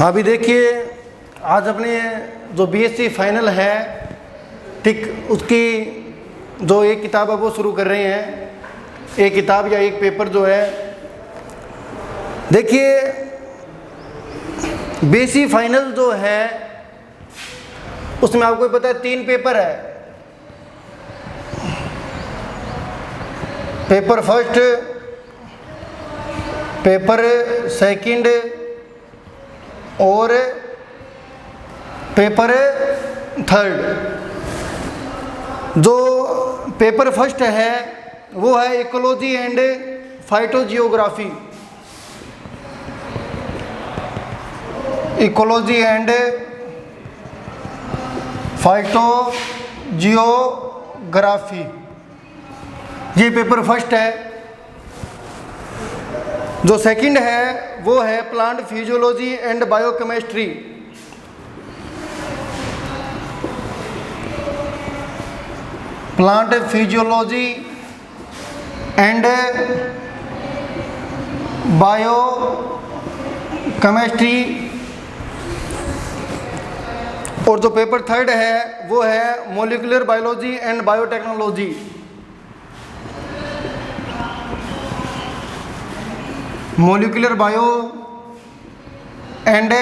अभी देखिए आज अपने जो बीएससी फाइनल है, ठीक, उसकी जो एक किताब है वो शुरू कर रहे हैं। एक किताब या एक पेपर जो है, देखिए बीएससी फाइनल जो है उसमें आपको पता है 3 पेपर है। पेपर फर्स्ट, पेपर सेकंड और पेपर थर्ड। जो पेपर फर्स्ट है वो है ecology and phytogeography. Ecology and phytogeography, ये पेपर फर्स्ट है। जो सेकंड है वो है plant physiology and biochemistry. Plant physiology and biochemistry. और जो पेपर थर्ड है वो है molecular biology and biotechnology. Molecular bio and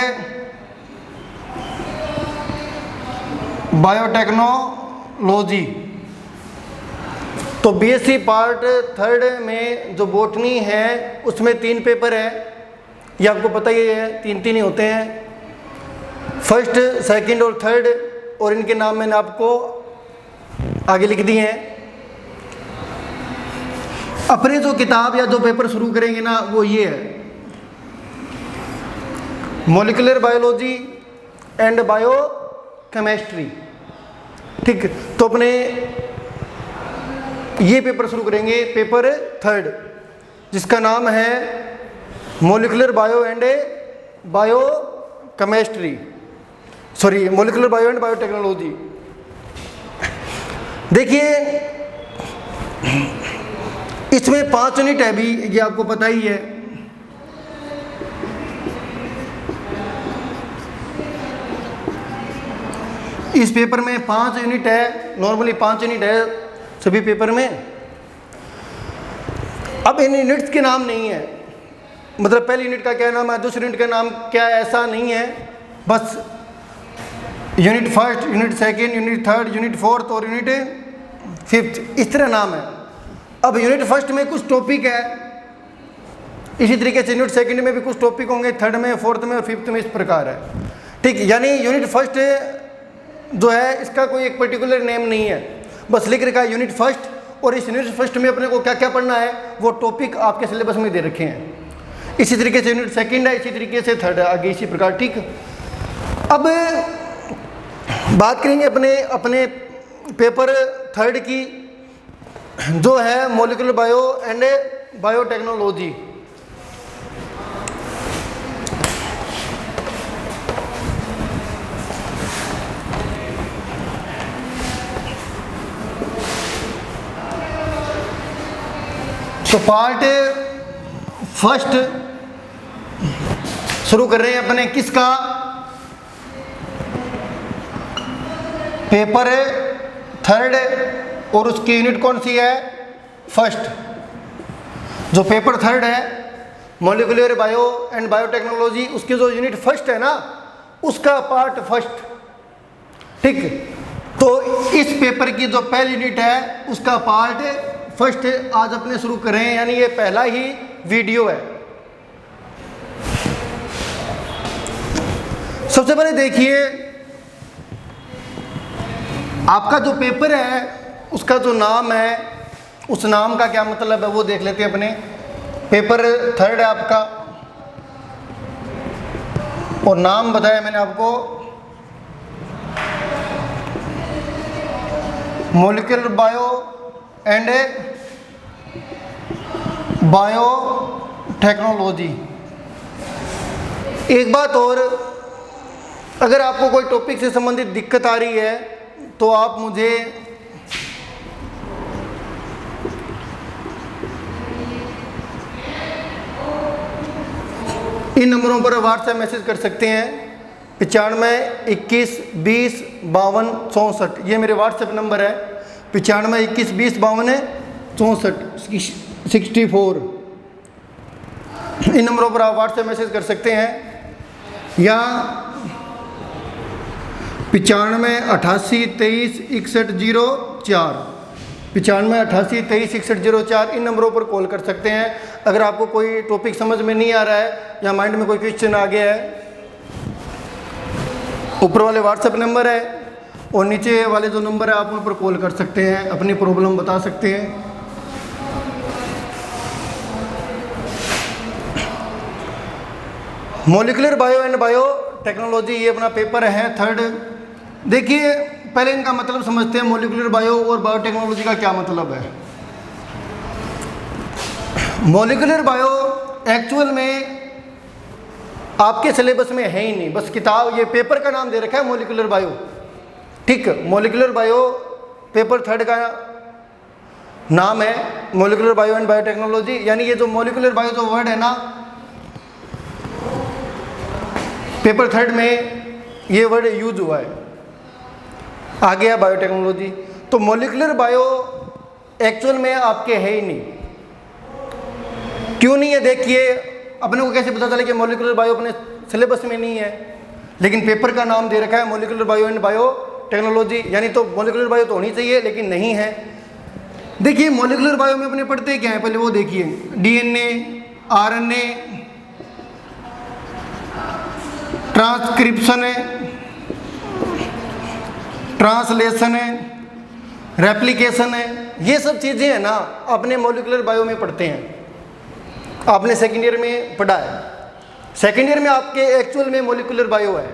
biotechnology. तो बीएससी पार्ट थर्ड में जो बॉटनी है उसमें 3 पेपर है, ये आपको पता ही है, 3 ही होते हैं, फर्स्ट, सेकंड और थर्ड। और इनके नाम मैंने आपको आगे लिख दिए हैं। अपने जो किताब या जो पेपर शुरू करेंगे ना वो ये है, मॉलिक्यूलर बायोलॉजी एंड बायोकेमिस्ट्री। ठीक, तो अपने ये पेपर शुरू करेंगे, पेपर थर्ड, जिसका नाम है molecular bio and biochemistry, sorry molecular bio and biotechnology. देखिए इसमें 5 यूनिट है, भी ये आपको पता ही है। इस पेपर में 5 यूनिट है, नॉर्मली 5 यूनिट है सभी पेपर में। अब इन यूनिट्स के नाम नहीं है, मतलब पहली यूनिट का क्या नाम है, दूसरी यूनिट का नाम क्या है, ऐसा नहीं है। बस unit first, unit second, unit third, unit fourth और यूनिट फिफ्थ, इस तरह नाम है। अब यूनिट फर्स्ट में कुछ टॉपिक है, इसी तरीके से यूनिट सेकंड में भी कुछ टॉपिक होंगे, थर्ड में, फोर्थ में और फिफ्थ में, इस प्रकार है। ठीक, यानी यूनिट फर्स्ट जो है इसका कोई एक पर्टिकुलर नेम नहीं है, बस लिख रखा है यूनिट फर्स्ट। और इस यूनिट फर्स्ट में अपने को क्या क्या पढ़ना है वो टॉपिक आपके सिलेबस में दे रखे हैं। इसी तरीके से यूनिट सेकेंड है, इसी तरीके से थर्ड है, आगे इसी प्रकार। ठीक, अब बात करेंगे अपने पेपर थर्ड की, जो है मॉलिक्यूलर बायो एंड बायोटेक्नोलॉजी। तो पार्ट फर्स्ट शुरू कर रहे हैं अपने किसका, पेपर थर्ड, और उसकी यूनिट कौन सी है, फर्स्ट। जो पेपर थर्ड है मॉलिक्यूलर बायो एंड बायोटेक्नोलॉजी, उसकी जो यूनिट फर्स्ट है ना उसका पार्ट फर्स्ट। ठीक, तो इस पेपर की जो पहली यूनिट है उसका पार्ट फर्स्ट आज अपने शुरू कर रहे हैं, यानी ये पहला ही वीडियो है। सबसे पहले देखिए आपका जो पेपर है उसका जो नाम है, उस नाम का क्या मतलब है वो देख लेते हैं अपने। पेपर थर्ड है आपका, और नाम बताया मैंने आपको मॉलिक्यूलर बायो एंड बायोटेक्नोलॉजी। एक बात और, अगर आपको कोई टॉपिक से संबंधित दिक्कत आ रही है तो आप मुझे इन नंबरों पर व्हाट्सएप मैसेज कर सकते हैं 95 21 20 52 64। ये मेरे व्हाट्सएप नंबर है 95 21 20 52 64 64। इन नंबरों पर आप व्हाट्सएप मैसेज कर सकते हैं या 95 88 23 61 04 95 88 23 61 04। इन नंबरों पर कॉल कर सकते हैं अगर आपको कोई टॉपिक समझ में नहीं आ रहा है या माइंड में कोई क्वेश्चन आ गया है। ऊपर वाले व्हाट्सएप नंबर है और नीचे वाले जो नंबर है आप उन पर कॉल कर सकते हैं, अपनी प्रॉब्लम बता सकते हैं। Molecular bio and bio technology, ये अपना पेपर है 3rd। देखिए पहले इनका मतलब समझते हैं, मॉलिक्यूलर बायो और बायोटेक्नोलॉजी का क्या मतलब है। मॉलिक्यूलर बायो एक्चुअल में आपके सिलेबस में है ही नहीं, बस किताब, ये पेपर का नाम दे रखा है मॉलिक्यूलर बायो। ठीक, मॉलिक्यूलर बायो पेपर 3rd का नाम है, मॉलिक्यूलर बायो एंड बायोटेक्नोलॉजी। यानी ये जो मॉलिक्यूलर बायो जो वर्ड है ना, पेपर 3rd में ये वर्ड यूज हुआ है। आ गया बायोटेक्नोलॉजी। तो मॉलिक्यूलर बायो एक्चुअल में आपके है ही नहीं। क्यों नहीं है? देखिए अपने को कैसे पता चले कि मॉलिक्यूलर बायो अपने सिलेबस में नहीं है, लेकिन पेपर का नाम दे रखा है molecular bio and bio technology, यानी तो मॉलिक्यूलर बायो तो होनी चाहिए लेकिन नहीं है। देखिए मॉलिक्यूलर बायो में अपने पढ़ते क्या है, पहले वो देखिए। डीएनए, आरएनए, ट्रांसक्रिप्शन है, ट्रांसलेशन है, रेप्लिकेशन है, ये सब चीज़ें हैं ना अपने मॉलिक्यूलर बायो में पढ़ते हैं। आपने सेकेंड ईयर में पढ़ा है, सेकेंड ईयर में आपके एक्चुअल में मॉलिक्यूलर बायो है।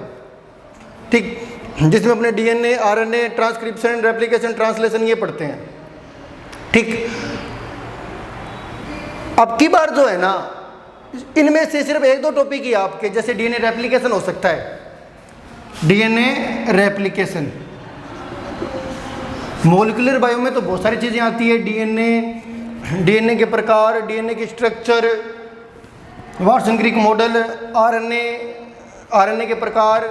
ठीक, जिसमें अपने DNA, RNA, transcription, replication, translation ये पढ़ते हैं। ठीक, अब की बार जो है ना, इनमें से सिर्फ 1-2 टॉपिक ही आपके, जैसे डीएनए रेप्लिकेशन हो सकता है, डीएनए रेप्लिकेशन। मॉलिक्यूलर बायो में तो बहुत सारी चीज़ें आती है, डीएनए के प्रकार, डीएनए के structure, Watson Crick model, RNA के प्रकार,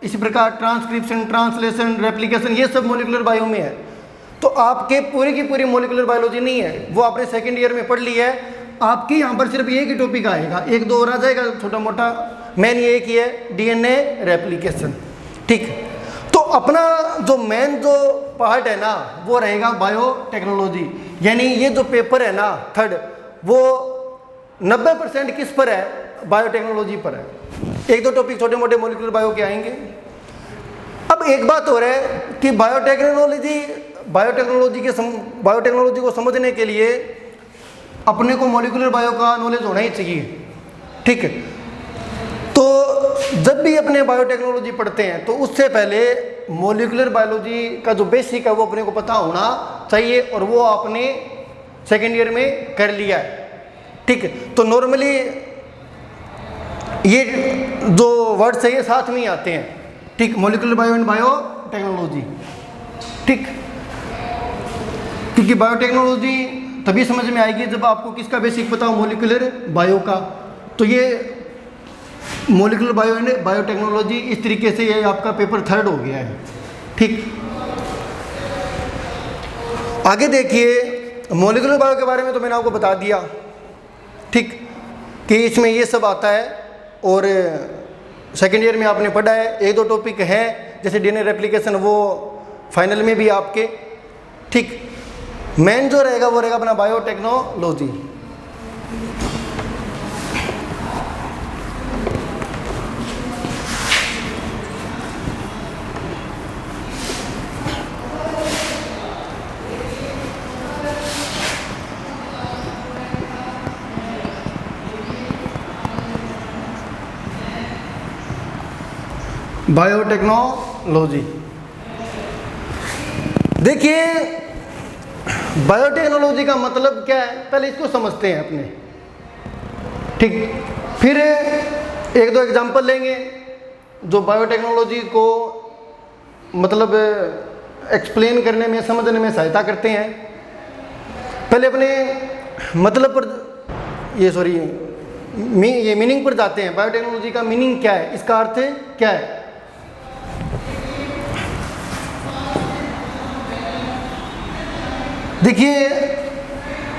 इसी प्रकार ट्रांसक्रिप्शन, ट्रांसलेशन, रेप्लिकेशन, ये सब मॉलिक्यूलर बायो में है। तो आपके पूरी की पूरी मॉलिक्यूलर बायोलॉजी नहीं है, वो आपने सेकेंड ईयर में पढ़ ली है। आपके यहाँ पर सिर्फ एक ही टॉपिक आएगा, 1-2 और आ जाएगा छोटा मोटा, मेन ये एक ही है, डीएनए रेप्लिकेशन। ठीक, तो अपना जो मेन जो पार्ट है ना वो रहेगा बायोटेक्नोलॉजी। यानी ये जो पेपर है ना 3rd, वो 90% किस पर है? बायोटेक्नोलॉजी पर है। 1-2 टॉपिक छोटे मोटे मॉलिक्यूलर बायो के आएंगे। अब एक बात हो रहा है कि बायोटेक्नोलॉजी को समझने के लिए अपने को मॉलिक्यूलर बायो का नॉलेज होना ही चाहिए। ठीक है, तो जब भी अपने बायोटेक्नोलॉजी पढ़ते हैं तो उससे पहले मॉलिक्यूलर बायोलॉजी का जो बेसिक है वो अपने को पता होना चाहिए, और वो आपने सेकेंड ईयर में कर लिया है। ठीक है, तो नॉर्मली ये जो वर्ड्स है ये साथ में ही आते हैं। ठीक, मॉलिक्यूलर बायो एंड बायोटेक्नोलॉजी। ठीक, क्योंकि बायोटेक्नोलॉजी तभी समझ में आएगी जब आपको किसका बेसिक पता हो, मॉलिक्यूलर बायो का। तो ये मॉलिक्यूलर बायो एंड बायोटेक्नोलॉजी, इस तरीके से ये आपका पेपर 3rd हो गया है। ठीक, आगे देखिए मॉलिक्यूलर बायो के बारे में तो मैंने आपको बता दिया। ठीक, कि इसमें ये सब आता है और सेकेंड ईयर में आपने पढ़ा है। 1-2 टॉपिक हैं जैसे डीएनए रेप्लिकेशन, वो फाइनल में भी आपके। ठीक, मेन जो रहेगा वो रहेगा अपना बायोटेक्नोलॉजी। बायोटेक्नोलॉजी, देखिए बायोटेक्नोलॉजी का मतलब क्या है, पहले इसको समझते हैं अपने। ठीक, फिर 1-2 एग्जांपल लेंगे जो बायोटेक्नोलॉजी को मतलब एक्सप्लेन करने में, समझने में सहायता करते हैं। पहले अपने मतलब पर ये मीनिंग पर जाते हैं। बायोटेक्नोलॉजी का मीनिंग क्या है, इसका अर्थ क्या है? देखिए,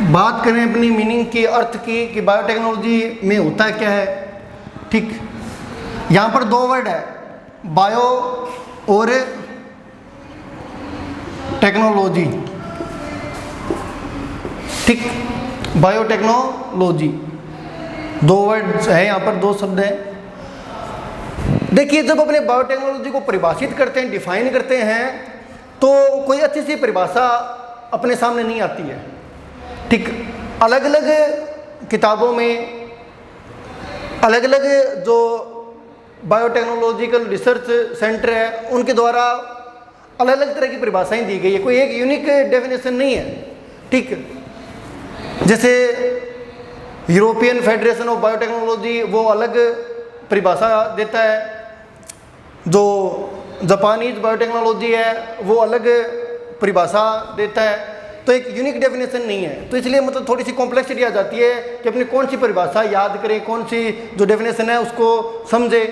बात करें अपनी मीनिंग की, अर्थ की, कि बायोटेक्नोलॉजी में होता क्या है। ठीक, यहाँ पर दो वर्ड है, बायो और टेक्नोलॉजी। ठीक, बायोटेक्नोलॉजी दो वर्ड है यहाँ पर, दो शब्द हैं। देखिए, जब अपने बायोटेक्नोलॉजी को परिभाषित करते हैं, डिफाइन करते हैं, तो कोई अच्छी सी परिभाषा अपने सामने नहीं आती है। ठीक, अलग अलग किताबों में अलग अलग जो बायोटेक्नोलॉजिकल रिसर्च सेंटर है उनके द्वारा अलग अलग तरह की परिभाषाएं दी गई है, कोई एक यूनिक डेफिनेशन नहीं है। ठीक, जैसे यूरोपियन फेडरेशन ऑफ बायोटेक्नोलॉजी वो अलग परिभाषा देता है, जो जापानीज बायोटेक्नोलॉजी है वो अलग परिभाषा देता है, तो एक यूनिक डेफिनेशन नहीं है। तो इसलिए मतलब थोड़ी सी कॉम्प्लेक्सिटी आ जाती है कि अपनी कौन सी परिभाषा याद करें, कौन सी जो डेफिनेशन है उसको समझे।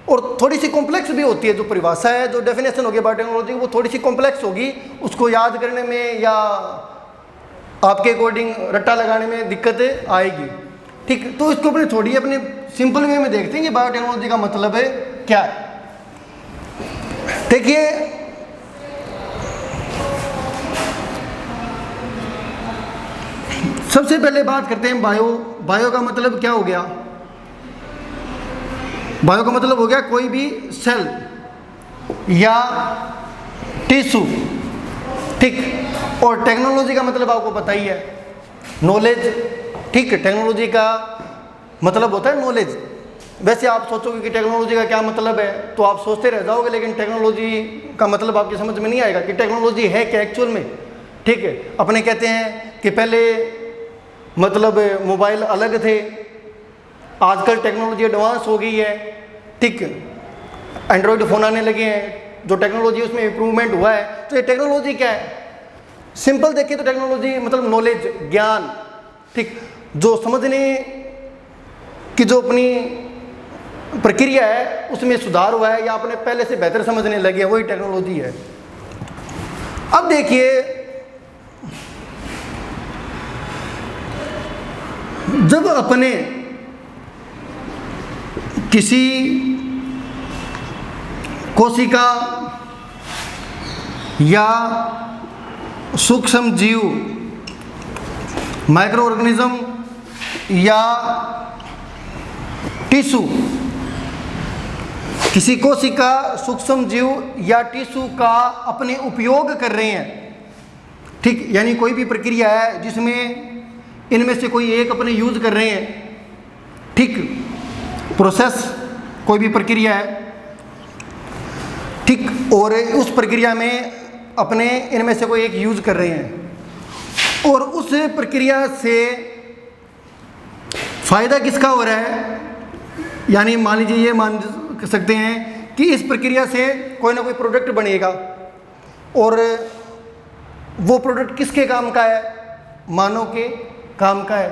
और थोड़ी सी कॉम्प्लेक्स भी होती है, जो परिभाषा है, जो डेफिनेशन होगी बायोटेक्नोलॉजी वो थोड़ी सी कॉम्प्लेक्स होगी, उसको याद करने में या आपके अकॉर्डिंग रट्टा लगाने में दिक्कत आएगी। ठीक, तो इसको अपने थोड़ी अपने सिंपल वे में देखते हैं कि बायोटेक्नोलॉजी का मतलब है क्या है। देखिए, सबसे पहले बात करते हैं बायो। बायो का मतलब क्या हो गया? बायो का मतलब हो गया कोई भी सेल या टिश्यू। ठीक, और टेक्नोलॉजी का मतलब आपको पता ही है, नॉलेज। ठीक, टेक्नोलॉजी का मतलब होता है नॉलेज। वैसे आप सोचोगे कि टेक्नोलॉजी का क्या मतलब है, तो आप सोचते रह जाओगे, लेकिन टेक्नोलॉजी का मतलब आपकी समझ में नहीं आएगा कि टेक्नोलॉजी है क्या एक्चुअल में। ठीक है, अपने कहते हैं कि पहले मतलब मोबाइल अलग थे, आजकल टेक्नोलॉजी एडवांस हो गई है। ठीक, एंड्रॉयड फ़ोन आने लगे हैं, जो टेक्नोलॉजी उसमें इम्प्रूवमेंट हुआ है। तो ये टेक्नोलॉजी क्या है? सिंपल देखिए तो टेक्नोलॉजी मतलब नॉलेज, ज्ञान। ठीक, जो समझने की जो अपनी प्रक्रिया है उसमें सुधार हुआ है या अपने पहले से बेहतर समझने लगे, वही टेक्नोलॉजी है। अब देखिए, जब अपने किसी कोशिका या सूक्ष्म जीव, माइक्रो ऑर्गेनिज्म या टिश्यू, किसी कोशिका, सूक्ष्म जीव या टिश्यू का अपने उपयोग कर रहे हैं। ठीक, यानी कोई भी प्रक्रिया है जिसमें इनमें से कोई एक अपने यूज कर रहे हैं। ठीक, प्रोसेस कोई भी प्रक्रिया है। ठीक, और उस प्रक्रिया में अपने इनमें से कोई एक यूज कर रहे हैं, और उस प्रक्रिया से फायदा किसका हो रहा है? यानी मान लीजिए, ये मान सकते हैं कि इस प्रक्रिया से कोई ना कोई प्रोडक्ट बनेगा, और वो प्रोडक्ट किसके काम का है? मानव के काम का है।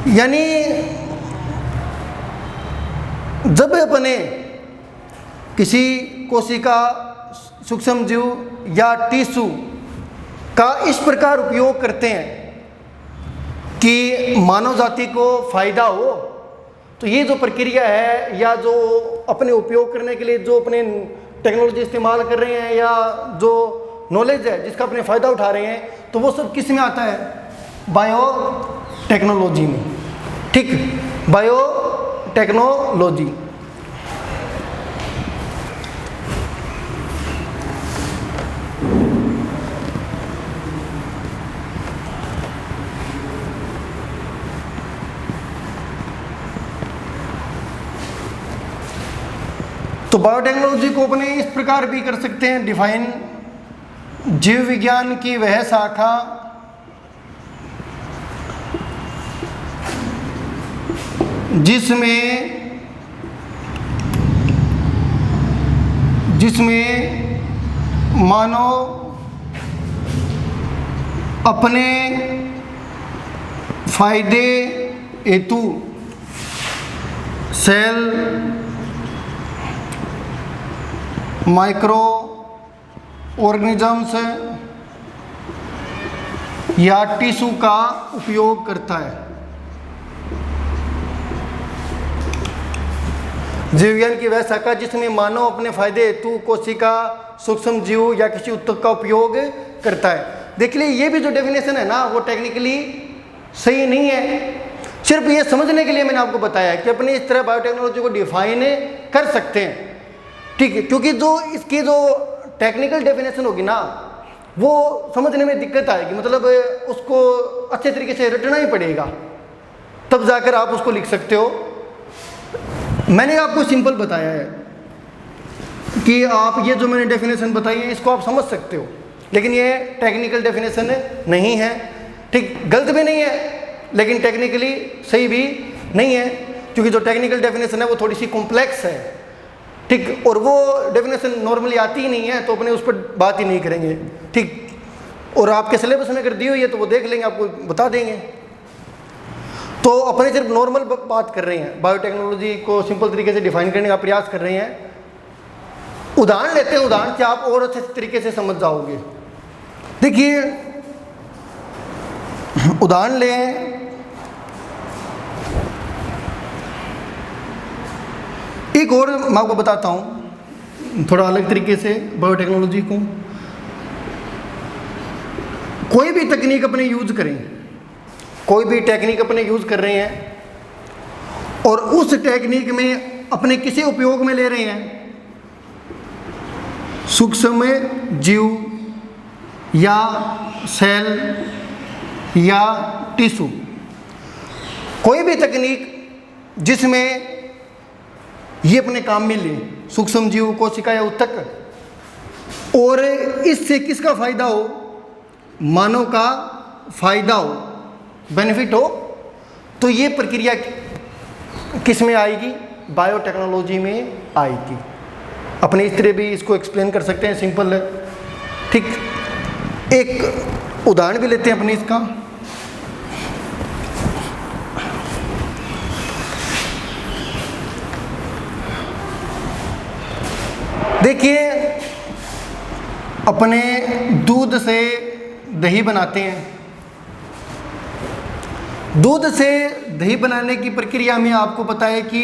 यानी जब अपने किसी कोशिका, सूक्ष्म जीव या टिश्यू का इस प्रकार उपयोग करते हैं कि मानव जाति को फायदा हो, तो ये जो प्रक्रिया है या जो अपने उपयोग करने के लिए जो अपने टेक्नोलॉजी इस्तेमाल कर रहे हैं या जो नॉलेज है जिसका अपने फ़ायदा उठा रहे हैं, तो वो सब किस में आता है? बायोटेक्नोलॉजी में। ठीक, बायोटेक्नोलॉजी। तो बायोटेक्नोलॉजी को अपने इस प्रकार भी कर सकते हैं डिफाइन, जीव विज्ञान की वह शाखा जिसमें मानव अपने फायदे हेतु सेल, माइक्रो ऑर्गेनिजम्स या टिश्यू का उपयोग करता है। जीव विज्ञान की वह शाखा जिसमें मानव अपने फायदे हेतु कोशिका, सूक्ष्म जीव या किसी उत्तक का उपयोग करता है। देखिए ये भी जो डेफिनेशन है ना वो टेक्निकली सही नहीं है, सिर्फ ये समझने के लिए मैंने आपको बताया कि अपने इस तरह बायोटेक्नोलॉजी को डिफाइन कर सकते हैं, ठीक है। क्योंकि जो इसकी जो टेक्निकल डेफिनेशन होगी ना वो समझने में दिक्कत आएगी, मतलब उसको अच्छे तरीके से रटना ही पड़ेगा, तब जाकर आप उसको लिख सकते हो। मैंने आपको सिंपल बताया है कि आप ये जो मैंने डेफिनेशन बताई है इसको आप समझ सकते हो, लेकिन ये टेक्निकल डेफिनेशन नहीं है, ठीक। गलत भी नहीं है लेकिन टेक्निकली सही भी नहीं है, क्योंकि जो टेक्निकल डेफिनेशन है वो थोड़ी सी कॉम्प्लेक्स है, ठीक। और वो डेफिनेशन नॉर्मली आती ही नहीं है तो अपने उस पर बात ही नहीं करेंगे, ठीक। और आपके सिलेबस में अगर दी हुई है तो वो देख लेंगे, आपको बता देंगे। तो अपने सिर्फ नॉर्मल बात कर रहे हैं, बायोटेक्नोलॉजी को सिंपल तरीके से डिफाइन करने का प्रयास कर रहे हैं। उदाहरण लेते हैं, उदाहरण से आप और अच्छे तरीके से समझ जाओगे। देखिए उदाहरण लें, एक और मैं आपको बताता हूँ थोड़ा अलग तरीके से बायोटेक्नोलॉजी को। कोई भी तकनीक अपने यूज करें, कोई भी टेक्निक अपने यूज कर रहे हैं और उस टेक्निक में अपने किसी उपयोग में ले रहे हैं, सूक्ष्म जीव या सेल या टिश्यू, कोई भी तकनीक जिसमें ये अपने काम में ले, सूक्ष्म जीव, कोशिका या उत्तक, और इससे किसका फायदा हो, मानव का फायदा हो, बेनिफिट हो, तो ये प्रक्रिया किस में आएगी, बायोटेक्नोलॉजी में आएगी। अपने इस तरह भी इसको एक्सप्लेन कर सकते हैं, सिंपल है, ठीक। एक उदाहरण भी लेते हैं अपने इसका। देखिए अपने दूध से दही बनाते हैं, दूध से दही बनाने की प्रक्रिया में आपको पता है कि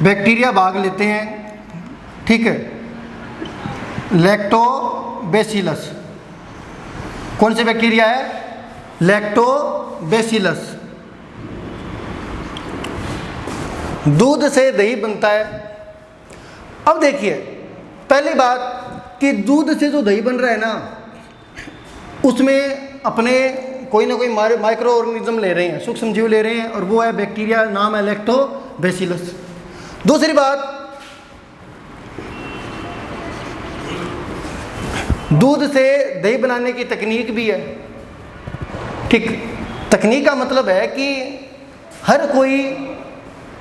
बैक्टीरिया भाग लेते हैं, ठीक है। लैक्टोबैसिलस, कौन से बैक्टीरिया है, लैक्टोबैसिलस। दूध से दही बनता है। अब देखिए पहली बात कि दूध से जो दही बन रहा है ना उसमें अपने कोई ना कोई माइक्रो ऑर्गेनिज्म ले रहे हैं, सूक्ष्म जीव ले रहे हैं, और वो है बैक्टीरिया, नाम है लैक्टोबैसिलस। दूसरी बात, दूध से दही बनाने की तकनीक भी है, ठीक। तकनीक का मतलब है कि हर कोई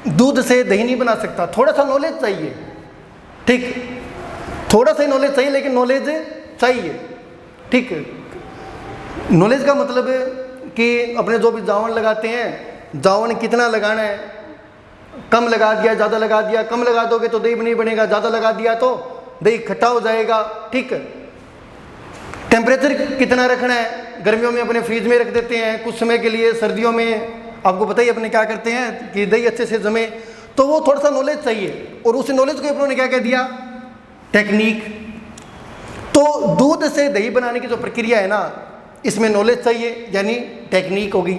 दूध से दही नहीं बना सकता, थोड़ा सा नॉलेज चाहिए, ठीक। थोड़ा सा नॉलेज चाहिए लेकिन नॉलेज चाहिए, ठीक। नॉलेज का मतलब है कि अपने जो भी जावन लगाते हैं, जावन कितना लगाना है, कम लगा दिया, ज़्यादा लगा दिया, कम लगा दोगे तो दही नहीं बनेगा, ज़्यादा लगा दिया तो दही खट्टा हो जाएगा, ठीक। टेम्परेचर कितना रखना है, गर्मियों में अपने फ्रीज में रख देते हैं कुछ समय के लिए, सर्दियों में आपको पता ही अपने क्या करते हैं कि दही अच्छे से जमे, तो वो थोड़ा सा नॉलेज चाहिए, और उस नॉलेज को उन्होंने क्या कह दिया, टेक्निक। तो दूध से दही बनाने की जो प्रक्रिया है ना इसमें नॉलेज चाहिए यानी टेक्निक होगी,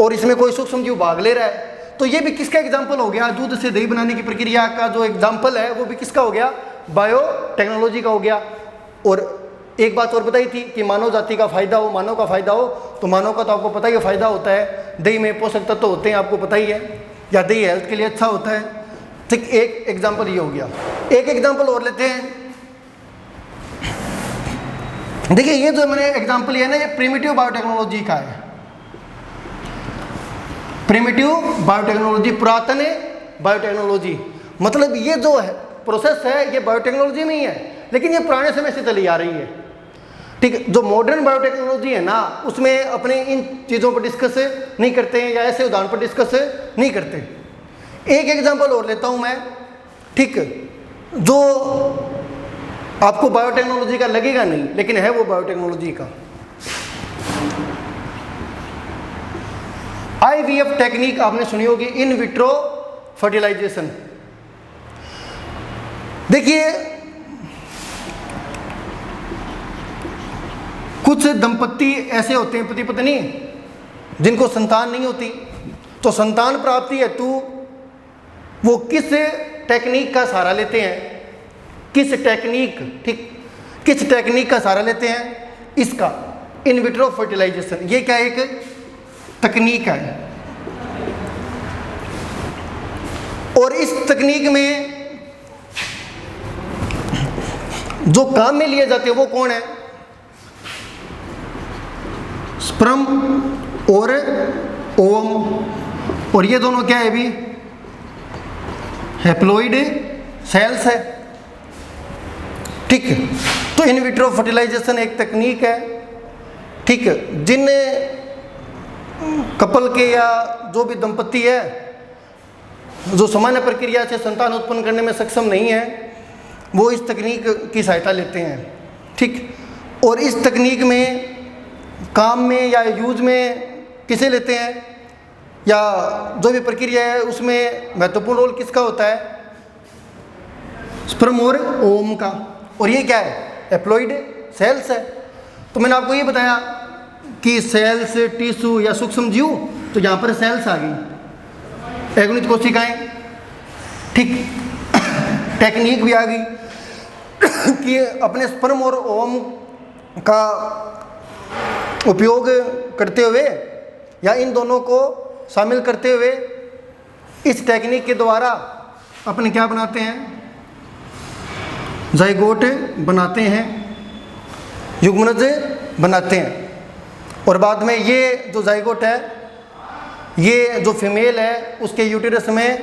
और इसमें कोई सूक्ष्म जीव भाग ले रहा है, तो ये भी किसका एग्जाम्पल हो गया, दूध से दही बनाने की प्रक्रिया का जो एग्जाम्पल है वो भी किसका हो गया, बायोटेक्नोलॉजी का हो गया। और एक बात और बताई थी कि मानव जाति का फायदा हो, मानव का फायदा हो, तो मानव का तो आपको पता ही है फायदा होता है, दही में पोषक तत्व होते हैं, आपको पता ही है, या दही हेल्थ के लिए अच्छा होता है, ठीक। एक एग्जाम्पल ये हो गया। एक एग्जाम्पल और लेते हैं। देखिए ये जो मैंने एग्जाम्पल लिया ना, ये प्रिमिटिव बायोटेक्नोलॉजी का है, प्रिमिटिव बायोटेक्नोलॉजी, पुरातन बायोटेक्नोलॉजी, मतलब ये जो है प्रोसेस है ये बायोटेक्नोलॉजी में ही है, लेकिन ये पुराने समय से चली आ रही है। ठीक है। जो मॉडर्न बायोटेक्नोलॉजी है ना, उसमें अपने इन चीज़ों पर डिस्कस नहीं करते हैं या ऐसे उदाहरण पर डिस्कस नहीं करते। एक एग्जांपल और लेता हूं मैं, ठीक, जो आपको बायोटेक्नोलॉजी का लगेगा नहीं लेकिन है वो बायोटेक्नोलॉजी का। IVF टेक्निक आपने सुनी होगी, इन विट्रो फर्टिलाइजेशन। देखिए, कुछ दंपत्ति ऐसे होते हैं, पति पत्नी, जिनको संतान नहीं होती, तो संतान प्राप्ति हेतु वो किस टेक्निक का सहारा लेते हैं, किस टेक्निक, ठीक, किस टेक्निक का सहारा लेते हैं, इसका इन विट्रो फर्टिलाइजेशन। ये क्या एक तकनीक है, और इस तकनीक में जो काम में लिए जाते हैं वो कौन है, स्पर्म और ओवम, और ये दोनों क्या है भी, हैप्लॉइड सेल्स है, ठीक। तो इन विट्रो फर्टिलाइजेशन एक तकनीक है, ठीक, जिन कपल के या जो भी दंपत्ति है जो सामान्य प्रक्रिया से संतान उत्पन्न करने में सक्षम नहीं है, वो इस तकनीक की सहायता लेते हैं, ठीक। और इस तकनीक में काम में या यूज में किसे लेते हैं, या जो भी प्रक्रिया है उसमें महत्वपूर्ण रोल किसका होता है, स्पर्म और ओवम का। और ये क्या है, हैप्लॉइड सेल्स है। तो मैंने आपको ये बताया कि सेल्स, टिश्यू या सूक्ष्म जीव, तो यहाँ पर सेल्स आ गई, एगोनित कोशिकाएं, ठीक। टेक्निक भी आ गई कि अपने स्पर्म और ओवम का उपयोग करते हुए या इन दोनों को शामिल करते हुए इस टेक्निक के द्वारा अपने क्या बनाते हैं, जाइगोट बनाते हैं, युग्मनज बनाते हैं। और बाद में ये जो जाइगोट है, ये जो फीमेल है उसके यूटेरस में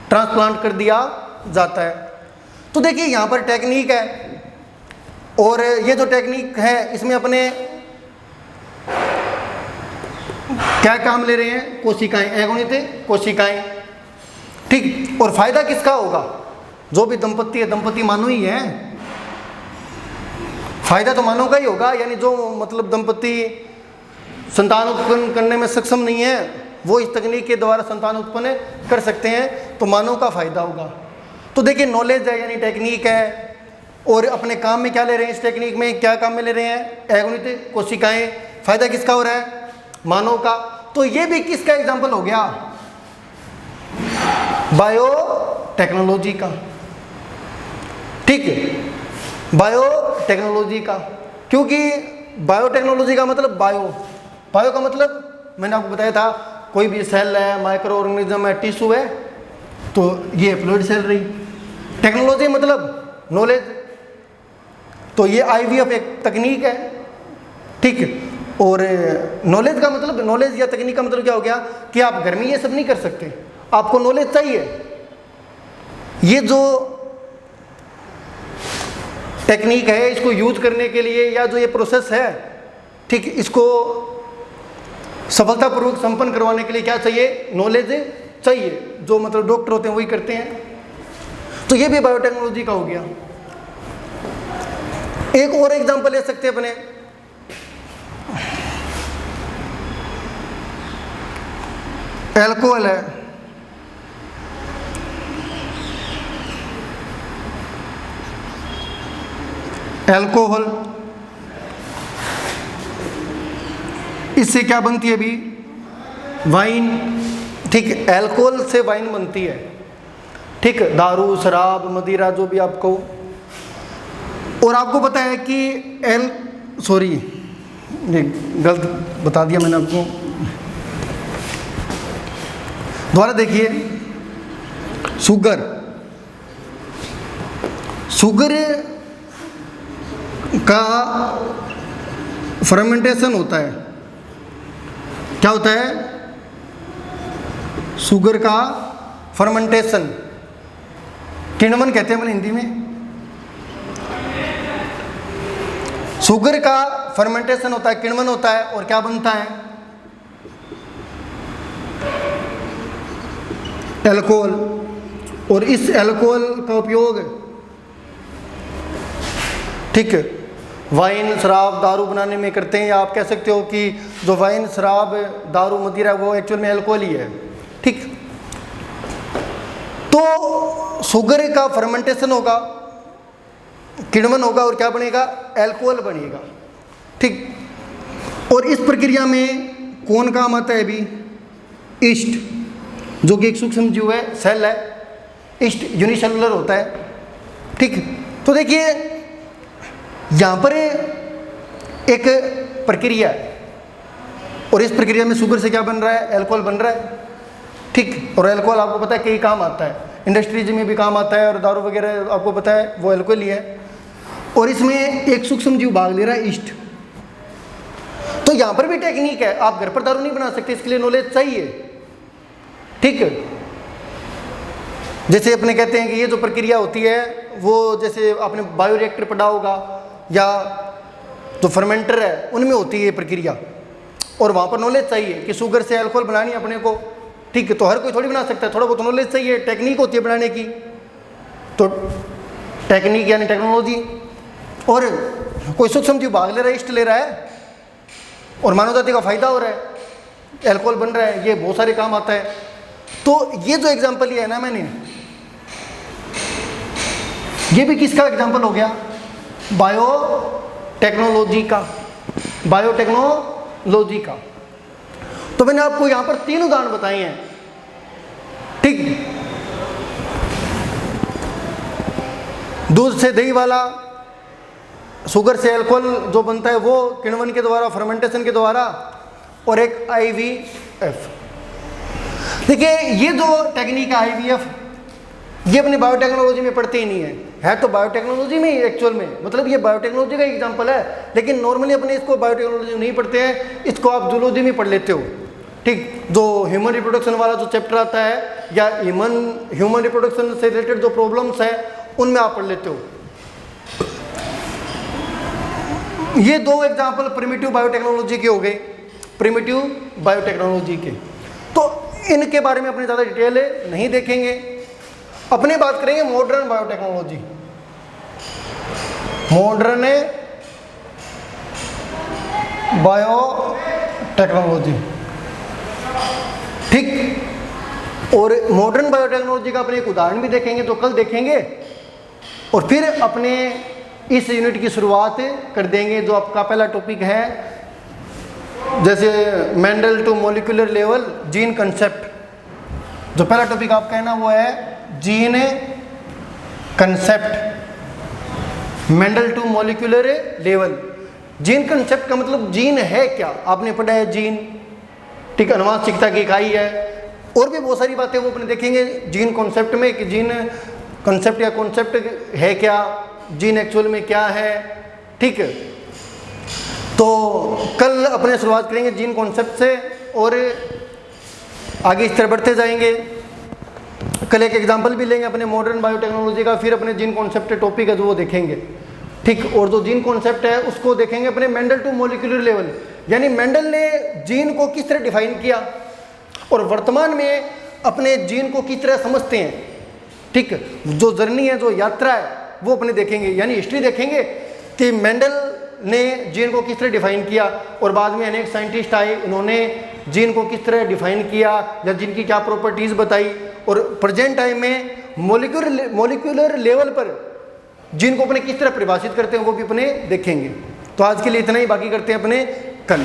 ट्रांसप्लांट कर दिया जाता है। तो देखिए यहाँ पर टेक्निक है, और ये जो टेक्निक है इसमें अपने क्या काम ले रहे हैं, कोशिकाएं, एगोनित कोशिकाएं, ठीक। और फायदा किसका होगा, जो भी दंपत्ति है, दंपत्ति मानव ही है, फायदा तो मानव का ही होगा। यानी जो मतलब दंपत्ति संतान उत्पन्न करने में सक्षम नहीं है, वो इस तकनीक के द्वारा संतान उत्पन्न कर सकते हैं, तो मानव का फायदा होगा। तो देखिए नॉलेज है, यानी टेक्निक है, और अपने काम में क्या ले रहे हैं, इस टेक्निक में क्या काम में ले रहे हैं, एगोनित कोशिकाएं, फायदा किसका हो रहा है, मानव का। तो ये भी किसका एग्जाम्पल हो गया, बायोटेक्नोलॉजी का, ठीक है, बायोटेक्नोलॉजी का। क्योंकि बायोटेक्नोलॉजी का मतलब बायो का मतलब मैंने आपको बताया था, कोई भी सेल है, माइक्रो ऑर्गेनिज्म है, टिश्यू है, तो ये फ्लूइड सेल रही। टेक्नोलॉजी मतलब नॉलेज, तो ये IVF एक तकनीक है, ठीक। और नॉलेज का मतलब, नॉलेज या तकनीक का मतलब क्या हो गया कि आप घर में ये सब नहीं कर सकते, आपको नॉलेज चाहिए। ये जो टेक्निक है इसको यूज करने के लिए, या जो ये प्रोसेस है, ठीक, इसको सफलतापूर्वक संपन्न करवाने के लिए क्या चाहिए, नॉलेज चाहिए, जो मतलब डॉक्टर होते हैं वही करते हैं। तो ये भी बायोटेक्नोलॉजी का हो गया। एक और एग्जांपल ले सकते हैं अपने, एल्कोहल है, एल्कोहल, इससे क्या बनती है अभी, वाइन, ठीक। एल्कोहल से वाइन बनती है, ठीक, दारू, शराब, मदिरा, जो भी आपको। और आपको पता है कि सॉरी ये गलत बता दिया मैंने आपको, दोबारा देखिए, शुगर का फर्मेंटेशन होता है। क्या होता है, शुगर का फर्मेंटेशन, किण्वन कहते हैं अपन हिंदी में। शुगर का फर्मेंटेशन होता है, किण्वन होता है, और क्या बनता है? अल्कोहल। और इस अल्कोहल का उपयोग, ठीक है, वाइन, शराब, दारू बनाने में करते हैं। या आप कह सकते हो कि जो वाइन, शराब, दारू, मदिरा वो एक्चुअल में अल्कोहल ही है, ठीक। तो शुगर का फर्मेंटेशन होगा, किण्वन होगा, और क्या बनेगा? अल्कोहल बनेगा, ठीक। और इस प्रक्रिया में कौन काम आता है अभी? ईस्ट, जो कि एक सूक्ष्म जीव है, सेल है। ईस्ट यूनिसेलुलर होता है, ठीक। तो देखिए यहाँ पर एक प्रक्रिया है, और इस प्रक्रिया में शुगर से क्या बन रहा है? अल्कोहल बन रहा है, ठीक। और अल्कोहल आपको पता है कई काम आता है, इंडस्ट्रीज में भी काम आता है, और दारू वगैरह आपको पता है वो अल्कोहल ही है। और इसमें एक सूक्ष्म जीव भाग ले रहा है, ईस्ट। तो यहाँ पर भी टेक्निक है, आप घर पर दारू नहीं बना सकते, इसके लिए नॉलेज चाहिए, ठीक है। जैसे अपने कहते हैं कि ये जो प्रक्रिया होती है वो, जैसे आपने बायोरिएक्टर पढ़ा होगा, या जो फर्मेंटर है उनमें होती है ये प्रक्रिया, और वहाँ पर नॉलेज चाहिए कि शुगर से अल्कोहल बनानी है अपने को, ठीक है। तो हर कोई थोड़ी बना सकता है, थोड़ा बहुत नॉलेज चाहिए, टेक्निक होती है बनाने की। तो टेक्निक यानी टेक्नोलॉजी। और कोई सूक्ष्म जीव भाग ले रहा है, ईस्ट ले रहा है, और मानव जाति का फायदा हो रहा है, अल्कोहल बन रहा है, ये बहुत सारे काम आता है। तो ये जो एग्जाम्पल लिया है ना मैंने, ये भी किसका एग्जाम्पल हो गया? बायोटेक्नोलॉजी का, बायोटेक्नोलॉजी का। तो मैंने आपको यहां पर 3 उदाहरण बताए हैं, ठीक। दूध से दही वाला, शुगर से अल्कोहल जो बनता है वो किण्वन के द्वारा, फर्मेंटेशन के द्वारा, और एक IVF। देखिए ये जो टेक्निक है IVF, ये अपनी बायोटेक्नोलॉजी में पढ़ते ही नहीं है तो बायोटेक्नोलॉजी में ही एक्चुअल में, मतलब ये बायोटेक्नोलॉजी का एग्जांपल है, लेकिन नॉर्मली अपने इसको बायोटेक्नोलॉजी में नहीं पढ़ते हैं, इसको आप जूलॉजी में पढ़ लेते हो, ठीक। जो ह्यूमन रिप्रोडक्शन वाला जो चैप्टर आता है, या ह्यूमन रिप्रोडक्शन से रिलेटेड जो प्रॉब्लम्स है उनमें आप पढ़ लेते हो। ये 2 एग्जाम्पल प्रिमिटिव बायोटेक्नोलॉजी के हो गए, प्रिमिटिव बायोटेक्नोलॉजी के। तो इनके बारे में अपने ज़्यादा डिटेल नहीं देखेंगे, अपने बात करेंगे मॉडर्न बायोटेक्नोलॉजी। मॉडर्न बायोटेक्नोलॉजी, ठीक। और मॉडर्न बायोटेक्नोलॉजी का अपने एक उदाहरण भी देखेंगे, तो कल देखेंगे, और फिर अपने इस यूनिट की शुरुआत कर देंगे, जो आपका पहला टॉपिक है, जैसे Mendel to molecular level gene concept. जो पहला टॉपिक आपका है ना वो है gene concept, Mendel to molecular level. Gene concept का मतलब जीन है क्या, आपने पढ़ा है जीन, ठीक, अनुवांशिकता की इकाई है, और भी बहुत सारी बातें वो अपने देखेंगे जीन कॉन्सेप्ट में, कि जीन कंसेप्ट या कॉन्सेप्ट है क्या, जीन एक्चुअल में क्या है, ठीक है। तो कल अपने शुरुआत करेंगे जीन कॉन्सेप्ट से, और आगे इस तरह बढ़ते जाएंगे। कल एक एग्जांपल भी लेंगे अपने मॉडर्न बायोटेक्नोलॉजी का, फिर अपने जीन कॉन्सेप्ट टॉपिक है जो वो देखेंगे, ठीक। और जो जीन कॉन्सेप्ट है उसको देखेंगे अपने मेंडल टू मॉलिक्यूलर लेवल, यानी मेंडल ने जीन को किस तरह डिफाइन किया, और वर्तमान में अपने जीन को किस तरह समझते हैं, ठीक। जो जर्नी है, जो यात्रा है, वो अपने देखेंगे, यानी हिस्ट्री देखेंगे कि मेंडल ने जीन को किस तरह डिफाइन किया, और बाद में अनेक साइंटिस्ट आए, उन्होंने जीन को किस तरह डिफाइन किया, या जिनकी क्या प्रॉपर्टीज़ बताई, और प्रेजेंट टाइम में मॉलिक्यूलर लेवल पर जीन को अपने किस तरह परिभाषित करते हैं वो भी अपने देखेंगे। तो आज के लिए इतना ही, बाकी करते हैं अपने कल।